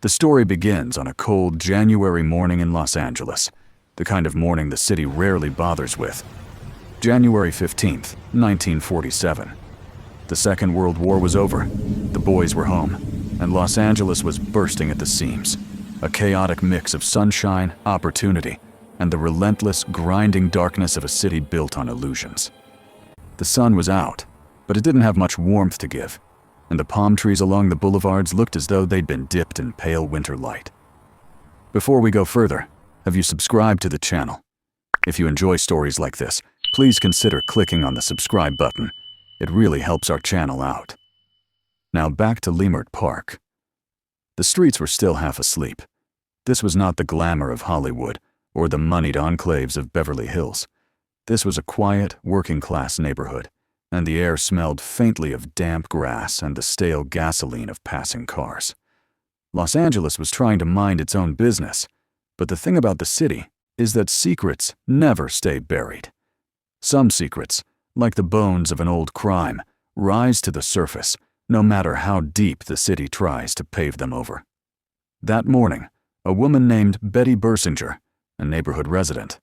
The story begins on a cold January morning in Los Angeles, the kind of morning the city rarely bothers with. January 15th, 1947. The Second World War was over, the boys were home, and Los Angeles was bursting at the seams. A chaotic mix of sunshine, opportunity, and the relentless, grinding darkness of a city built on illusions. The sun was out, but it didn't have much warmth to give, and the palm trees along the boulevards looked as though they'd been dipped in pale winter light. Before we go further, have you subscribed to the channel? If you enjoy stories like this, please consider clicking on the subscribe button. It really helps our channel out. Now back to Leimert Park. The streets were still half asleep. This was not the glamour of Hollywood or the moneyed enclaves of Beverly Hills. This was a quiet, working-class neighborhood, and the air smelled faintly of damp grass and the stale gasoline of passing cars. Los Angeles was trying to mind its own business, but the thing about the city is that secrets never stay buried. Some secrets, like the bones of an old crime, rise to the surface, no matter how deep the city tries to pave them over. That morning, a woman named Betty Bersinger, a neighborhood resident,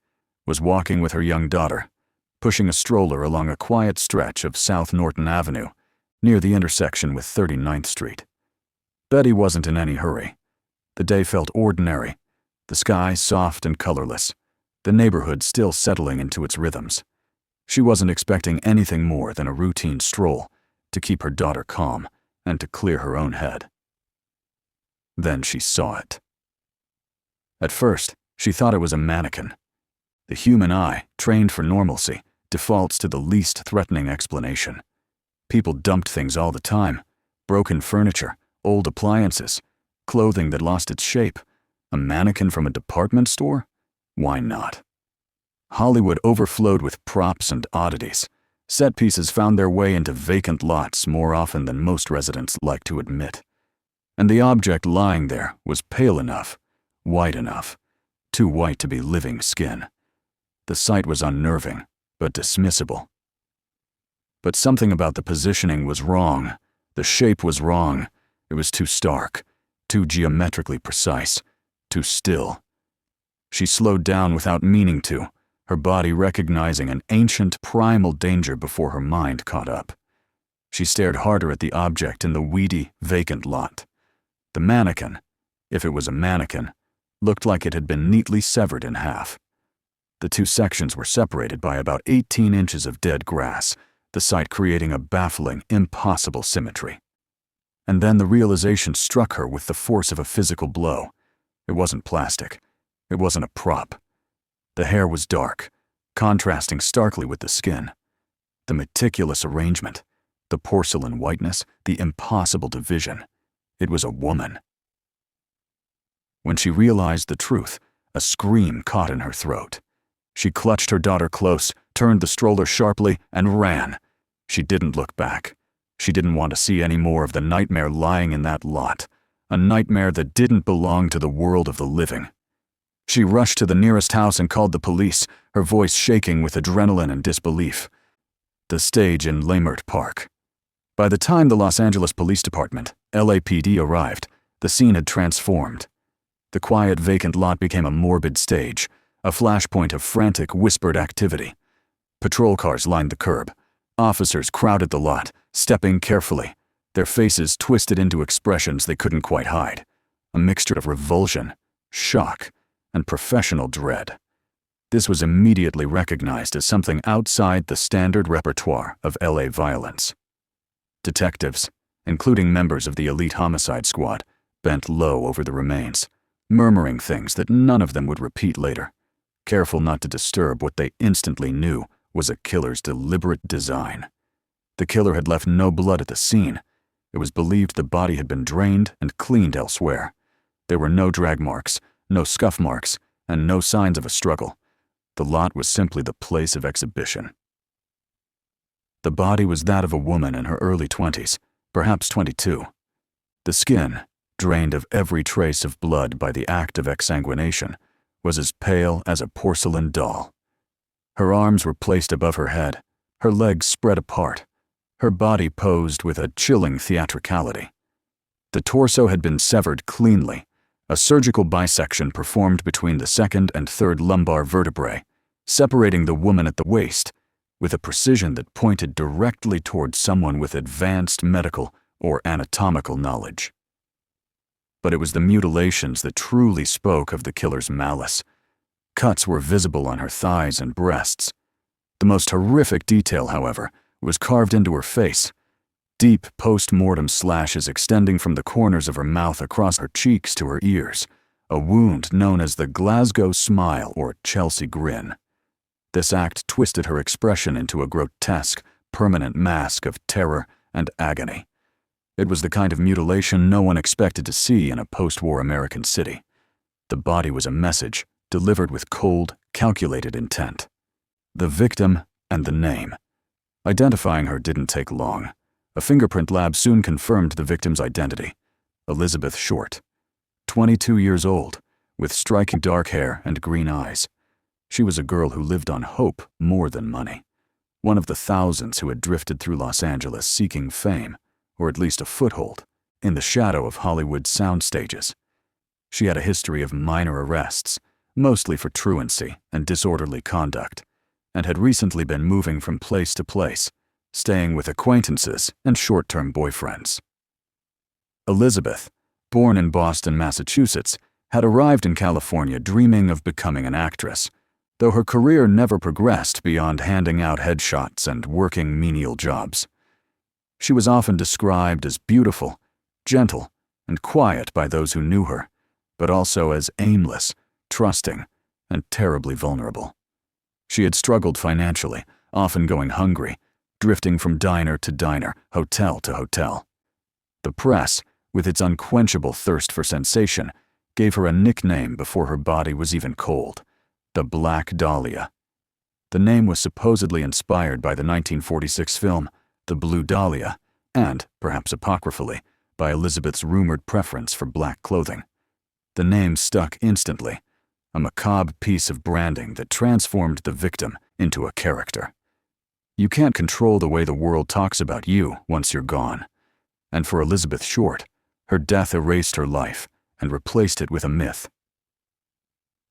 was walking with her young daughter, pushing a stroller along a quiet stretch of South Norton Avenue, near the intersection with 39th Street. Betty wasn't in any hurry. The day felt ordinary, the sky soft and colorless, the neighborhood still settling into its rhythms. She wasn't expecting anything more than a routine stroll to keep her daughter calm and to clear her own head. Then she saw it. At first, she thought it was a mannequin. The human eye, trained for normalcy, defaults to the least threatening explanation. People dumped things all the time: broken furniture, old appliances, clothing that lost its shape. A mannequin from a department store? Why not? Hollywood overflowed with props and oddities. Set pieces found their way into vacant lots more often than most residents like to admit. And the object lying there was pale enough, white enough, too white to be living skin. The sight was unnerving, but dismissible. But something about the positioning was wrong. The shape was wrong. It was too stark, too geometrically precise, too still. She slowed down without meaning to, her body recognizing an ancient, primal danger before her mind caught up. She stared harder at the object in the weedy, vacant lot. The mannequin, if it was a mannequin, looked like it had been neatly severed in half. The two sections were separated by about 18 inches of dead grass, the sight creating a baffling, impossible symmetry. And then the realization struck her with the force of a physical blow. It wasn't plastic. It wasn't a prop. The hair was dark, contrasting starkly with the skin. The meticulous arrangement, the porcelain whiteness, the impossible division. It was a woman. When she realized the truth, a scream caught in her throat. She clutched her daughter close, turned the stroller sharply, and ran. She didn't look back. She didn't want to see any more of the nightmare lying in that lot, a nightmare that didn't belong to the world of the living. She rushed to the nearest house and called the police, her voice shaking with adrenaline and disbelief. The stage in Leimert Park. By the time the Los Angeles Police Department, LAPD, arrived, the scene had transformed. The quiet, vacant lot became a morbid stage, a flashpoint of frantic, whispered activity. Patrol cars lined the curb. Officers crowded the lot, stepping carefully, their faces twisted into expressions they couldn't quite hide, a mixture of revulsion, shock, and professional dread. This was immediately recognized as something outside the standard repertoire of LA violence. Detectives, including members of the elite homicide squad, bent low over the remains, murmuring things that none of them would repeat later, careful not to disturb what they instantly knew was a killer's deliberate design. The killer had left no blood at the scene. It was believed the body had been drained and cleaned elsewhere. There were no drag marks, no scuff marks, and no signs of a struggle. The lot was simply the place of exhibition. The body was that of a woman in her early 20s, perhaps 22. The skin, drained of every trace of blood by the act of exsanguination, was as pale as a porcelain doll. Her arms were placed above her head, her legs spread apart, her body posed with a chilling theatricality. The torso had been severed cleanly, A surgical bisection performed between the second and third lumbar vertebrae, separating the woman at the waist, with a precision that pointed directly toward someone with advanced medical or anatomical knowledge. But it was the mutilations that truly spoke of the killer's malice. Cuts were visible on her thighs and breasts. The most horrific detail, however, was carved into her face. Deep post-mortem slashes extending from the corners of her mouth across her cheeks to her ears, a wound known as the Glasgow smile or Chelsea grin. This act twisted her expression into a grotesque, permanent mask of terror and agony. It was the kind of mutilation no one expected to see in a post-war American city. The body was a message delivered with cold, calculated intent. The victim and the name. Identifying her didn't take long. A fingerprint lab soon confirmed the victim's identity. Elizabeth Short, 22 years old, with striking dark hair and green eyes. She was a girl who lived on hope more than money. One of the thousands who had drifted through Los Angeles seeking fame, or at least a foothold, in the shadow of Hollywood's sound stages. She had a history of minor arrests, mostly for truancy and disorderly conduct, and had recently been moving from place to place, staying with acquaintances and short-term boyfriends. Elizabeth, born in Boston, Massachusetts, had arrived in California dreaming of becoming an actress, though her career never progressed beyond handing out headshots and working menial jobs. She was often described as beautiful, gentle, and quiet by those who knew her, but also as aimless, trusting, and terribly vulnerable. She had struggled financially, often going hungry, drifting from diner to diner, hotel to hotel. The press, with its unquenchable thirst for sensation, gave her a nickname before her body was even cold: the Black Dahlia. The name was supposedly inspired by the 1946 film The Blue Dahlia, and, perhaps apocryphally, by Elizabeth's rumored preference for black clothing. The name stuck instantly, a macabre piece of branding that transformed the victim into a character. You can't control the way the world talks about you once you're gone. And for Elizabeth Short, her death erased her life and replaced it with a myth.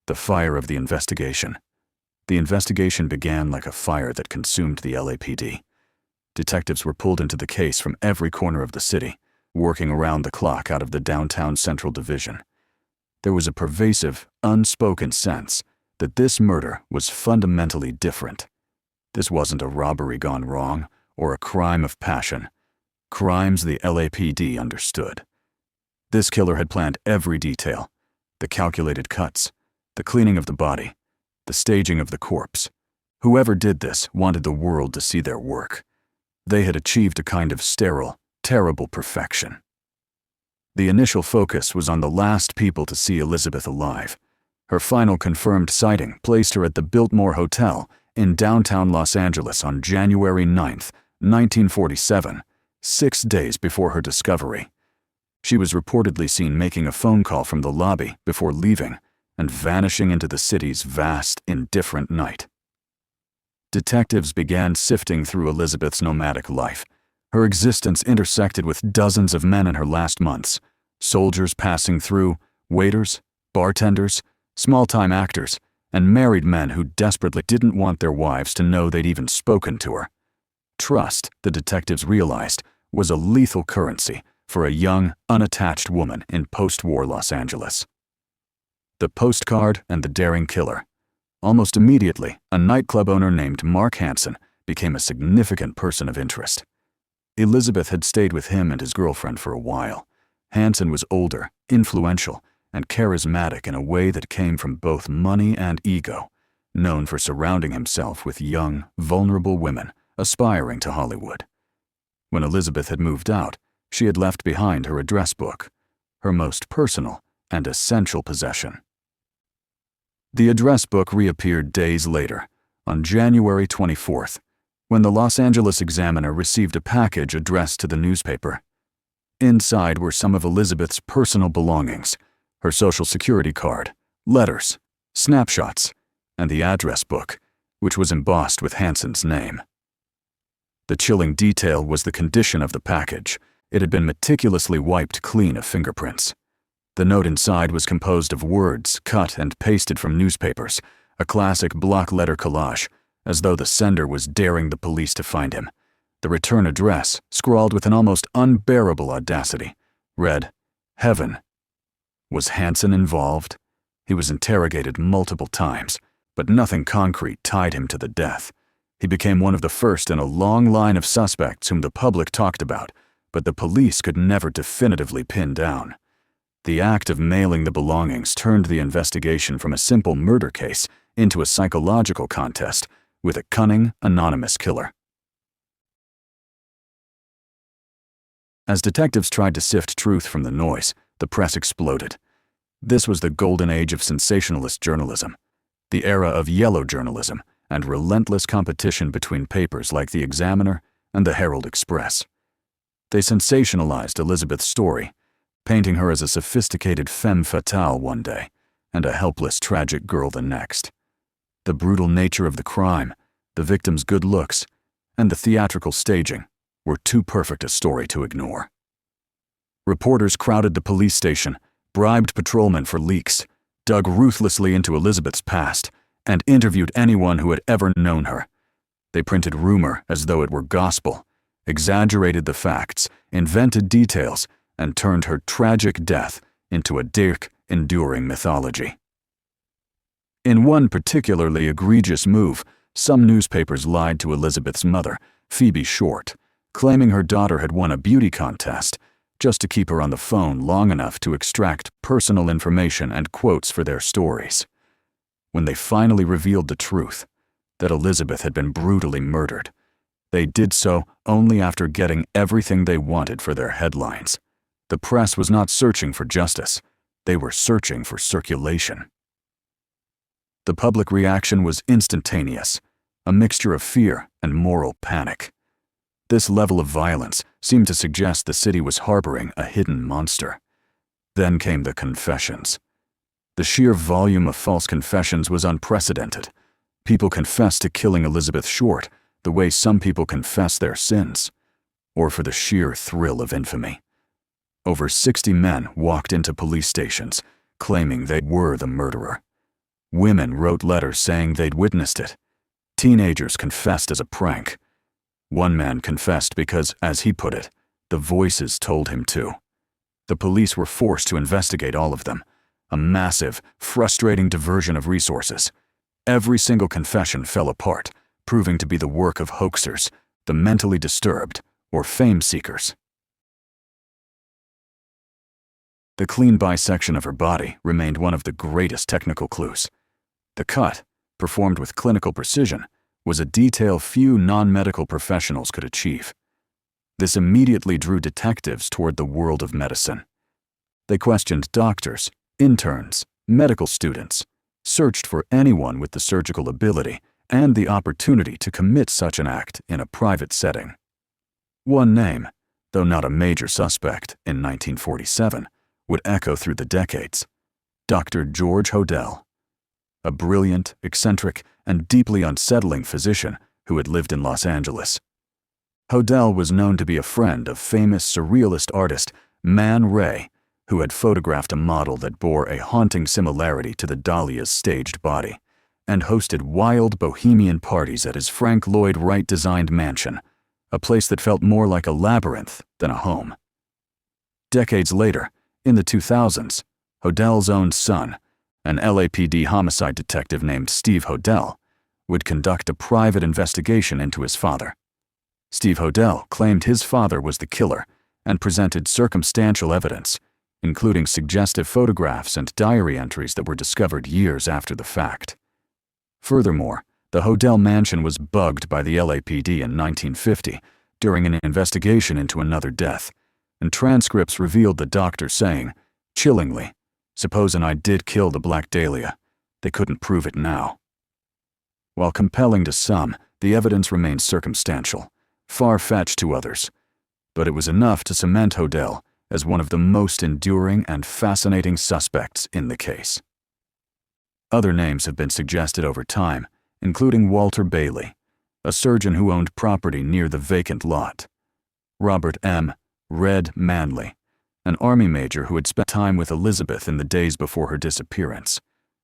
The fire of the investigation. The investigation began like a fire that consumed the LAPD. Detectives were pulled into the case from every corner of the city, working around the clock out of the downtown Central Division. There was a pervasive, unspoken sense that this murder was fundamentally different. This wasn't a robbery gone wrong or a crime of passion. Crimes the LAPD understood. This killer had planned every detail: the calculated cuts, the cleaning of the body, the staging of the corpse. Whoever did this wanted the world to see their work. They had achieved a kind of sterile, terrible perfection. The initial focus was on the last people to see Elizabeth alive. Her final confirmed sighting placed her at the Biltmore Hotel in downtown Los Angeles on January 9th, 1947, 6 days before her discovery. She was reportedly seen making a phone call from the lobby before leaving and vanishing into the city's vast, indifferent night. Detectives began sifting through Elizabeth's nomadic life. Her existence intersected with dozens of men in her last months: soldiers passing through, waiters, bartenders, small-time actors, and married men who desperately didn't want their wives to know they'd even spoken to her. Trust, the detectives realized, was a lethal currency for a young, unattached woman in post-war Los Angeles. The postcard and the daring killer. Almost immediately, a nightclub owner named Mark Hansen became a significant person of interest. Elizabeth had stayed with him and his girlfriend for a while. Hansen was older, influential, and charismatic in a way that came from both money and ego, known for surrounding himself with young, vulnerable women aspiring to Hollywood. When Elizabeth had moved out, she had left behind her address book, her most personal and essential possession. The address book reappeared days later, on January 24th, when the Los Angeles Examiner received a package addressed to the newspaper. Inside were some of Elizabeth's personal belongings: her social security card, letters, snapshots, and the address book, which was embossed with Hansen's name. The chilling detail was the condition of the package. It had been meticulously wiped clean of fingerprints. The note inside was composed of words cut and pasted from newspapers, a classic block letter collage, as though the sender was daring the police to find him. The return address, scrawled with an almost unbearable audacity, read, "Heaven." Was Hansen involved? He was interrogated multiple times, but nothing concrete tied him to the death. He became one of the first in a long line of suspects whom the public talked about, but the police could never definitively pin down. The act of mailing the belongings turned the investigation from a simple murder case into a psychological contest with a cunning, anonymous killer. As detectives tried to sift truth from the noise, the press exploded. This was the golden age of sensationalist journalism, the era of yellow journalism and relentless competition between papers like the Examiner and the Herald Express. They sensationalized Elizabeth's story, painting her as a sophisticated femme fatale one day and a helpless, tragic girl the next. The brutal nature of the crime, the victim's good looks, and the theatrical staging were too perfect a story to ignore. Reporters crowded the police station, bribed patrolmen for leaks, dug ruthlessly into Elizabeth's past, and interviewed anyone who had ever known her. They printed rumor as though it were gospel, exaggerated the facts, invented details, and turned her tragic death into a dark, enduring mythology. In one particularly egregious move, some newspapers lied to Elizabeth's mother, Phoebe Short, claiming her daughter had won a beauty contest just to keep her on the phone long enough to extract personal information and quotes for their stories. When they finally revealed the truth, that Elizabeth had been brutally murdered, they did so only after getting everything they wanted for their headlines. The press was not searching for justice. They were searching for circulation. The public reaction was instantaneous, a mixture of fear and moral panic. This level of violence seemed to suggest the city was harboring a hidden monster. Then came the confessions. The sheer volume of false confessions was unprecedented. People confessed to killing Elizabeth Short the way some people confess their sins, or for the sheer thrill of infamy. Over 60 men walked into police stations, claiming they were the murderer. Women wrote letters saying they'd witnessed it. Teenagers confessed as a prank. One man confessed because, as he put it, the voices told him to. The police were forced to investigate all of them, a massive, frustrating diversion of resources. Every single confession fell apart, proving to be the work of hoaxers, the mentally disturbed, or fame seekers. The clean bisection of her body remained one of the greatest technical clues. The cut, performed with clinical precision, was a detail few non-medical professionals could achieve. This immediately drew detectives toward the world of medicine. They questioned doctors, interns, medical students, searched for anyone with the surgical ability and the opportunity to commit such an act in a private setting. One name, though not a major suspect in 1947, would echo through the decades: Dr. George Hodel, a brilliant, eccentric, and deeply unsettling physician who had lived in Los Angeles. Hodel was known to be a friend of famous surrealist artist Man Ray, who had photographed a model that bore a haunting similarity to the Dahlia's staged body, and hosted wild bohemian parties at his Frank Lloyd Wright-designed mansion, a place that felt more like a labyrinth than a home. Decades later, in the 2000s, Hodel's own son, an LAPD homicide detective named Steve Hodel, would conduct a private investigation into his father. Steve Hodel claimed his father was the killer and presented circumstantial evidence, including suggestive photographs and diary entries that were discovered years after the fact. Furthermore, the Hodel mansion was bugged by the LAPD in 1950 during an investigation into another death, and transcripts revealed the doctor saying, chillingly, "Supposin' I did kill the Black Dahlia. They couldn't prove it now." While compelling to some, the evidence remained circumstantial, far-fetched to others, but it was enough to cement Hodel as one of the most enduring and fascinating suspects in the case. Other names have been suggested over time, including Walter Bailey, a surgeon who owned property near the vacant lot; Robert M. Red Manley, an army major who had spent time with Elizabeth in the days before her disappearance,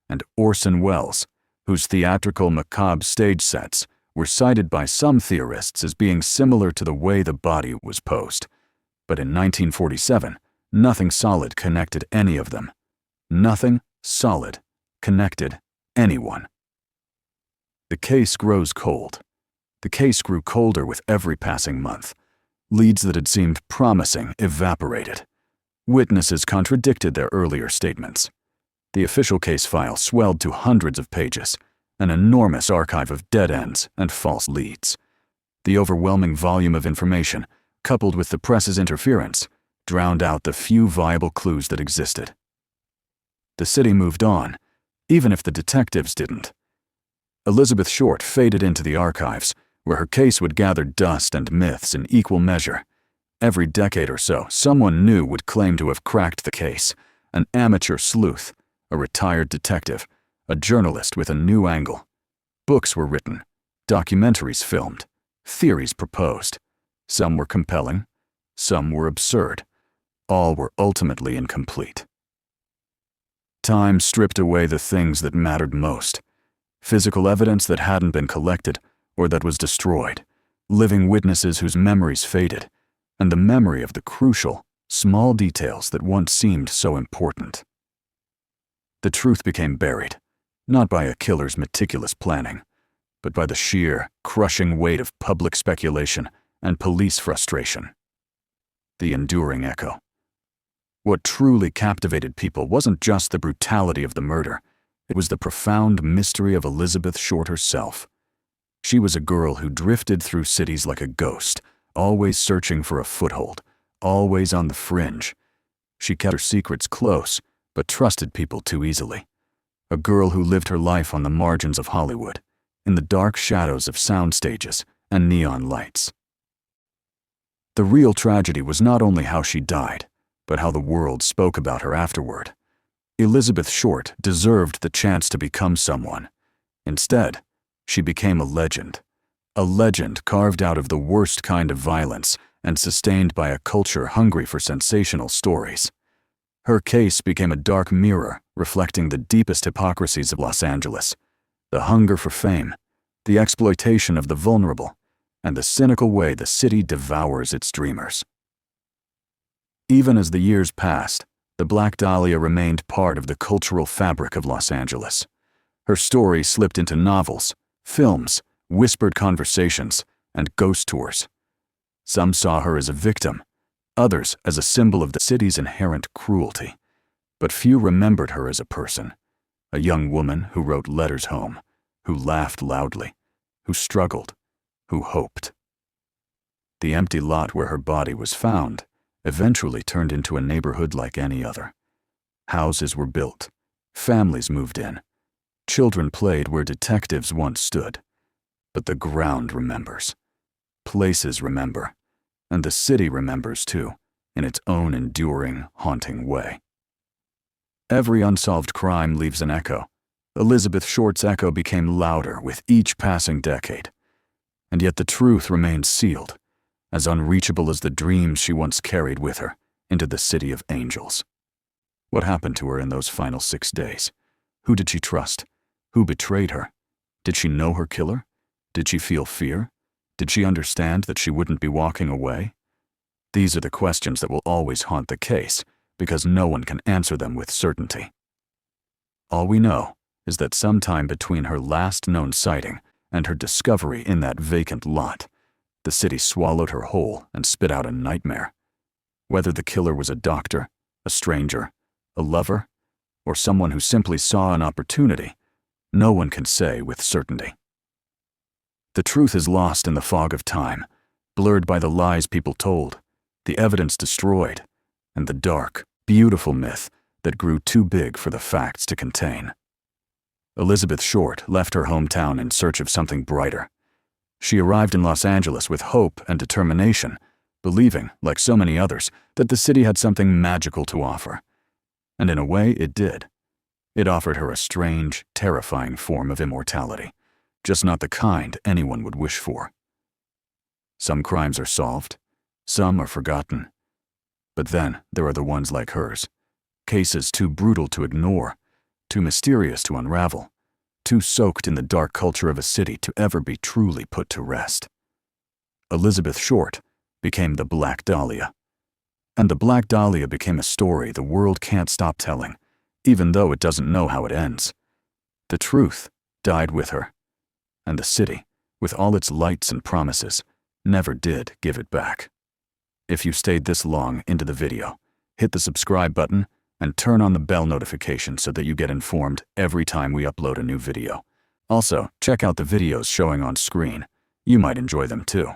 and Orson Welles, whose theatrical macabre stage sets were cited by some theorists as being similar to the way the body was posed. But in 1947, nothing solid connected any of them. Nothing solid connected anyone. The case grows cold. The case grew colder with every passing month. Leads that had seemed promising evaporated. Witnesses contradicted their earlier statements. The official case file swelled to hundreds of pages, an enormous archive of dead ends and false leads. The overwhelming volume of information, coupled with the press's interference, drowned out the few viable clues that existed. The city moved on, even if the detectives didn't. Elizabeth Short faded into the archives, where her case would gather dust and myths in equal measure. Every decade or so, someone new would claim to have cracked the case: an amateur sleuth, a retired detective, a journalist with a new angle. Books were written, documentaries filmed, theories proposed. Some were compelling, some were absurd. All were ultimately incomplete. Time stripped away the things that mattered most: physical evidence that hadn't been collected or that was destroyed, living witnesses whose memories faded, and the memory of the crucial, small details that once seemed so important. The truth became buried, not by a killer's meticulous planning, but by the sheer, crushing weight of public speculation and police frustration. The enduring echo. What truly captivated people wasn't just the brutality of the murder, it was the profound mystery of Elizabeth Short herself. She was a girl who drifted through cities like a ghost, always searching for a foothold, always on the fringe. She kept her secrets close, but trusted people too easily. A girl who lived her life on the margins of Hollywood, in the dark shadows of sound stages and neon lights. The real tragedy was not only how she died, but how the world spoke about her afterward. Elizabeth Short deserved the chance to become someone. Instead, she became a legend carved out of the worst kind of violence and sustained by a culture hungry for sensational stories. Her case became a dark mirror reflecting the deepest hypocrisies of Los Angeles: the hunger for fame, the exploitation of the vulnerable, and the cynical way the city devours its dreamers. Even as the years passed, the Black Dahlia remained part of the cultural fabric of Los Angeles. Her story slipped into novels, films, whispered conversations, and ghost tours. Some saw her as a victim, others as a symbol of the city's inherent cruelty. But few remembered her as a person, a young woman who wrote letters home, who laughed loudly, who struggled, who hoped. The empty lot where her body was found eventually turned into a neighborhood like any other. Houses were built, families moved in, children played where detectives once stood. But the ground remembers, places remember, and the city remembers too, in its own enduring, haunting way. Every unsolved crime leaves an echo. Elizabeth Short's echo became louder with each passing decade. And yet the truth remained sealed, as unreachable as the dreams she once carried with her into the city of angels. What happened to her in those final 6 days? Who did she trust? Who betrayed her? Did she know her killer? Did she feel fear? Did she understand that she wouldn't be walking away? These are the questions that will always haunt the case, because no one can answer them with certainty. All we know is that sometime between her last known sighting and her discovery in that vacant lot, the city swallowed her whole and spit out a nightmare. Whether the killer was a doctor, a stranger, a lover, or someone who simply saw an opportunity, no one can say with certainty. The truth is lost in the fog of time, blurred by the lies people told, the evidence destroyed, and the dark, beautiful myth that grew too big for the facts to contain. Elizabeth Short left her hometown in search of something brighter. She arrived in Los Angeles with hope and determination, believing, like so many others, that the city had something magical to offer. And in a way, it did. It offered her a strange, terrifying form of immortality, just not the kind anyone would wish for. Some crimes are solved, some are forgotten. But then there are the ones like hers. Cases too brutal to ignore, too mysterious to unravel, too soaked in the dark culture of a city to ever be truly put to rest. Elizabeth Short became the Black Dahlia. And the Black Dahlia became a story the world can't stop telling, even though it doesn't know how it ends. The truth died with her, and the city, with all its lights and promises, never did give it back. If you stayed this long into the video, hit the subscribe button and turn on the bell notification so that you get informed every time we upload a new video. Also, check out the videos showing on screen. You might enjoy them too.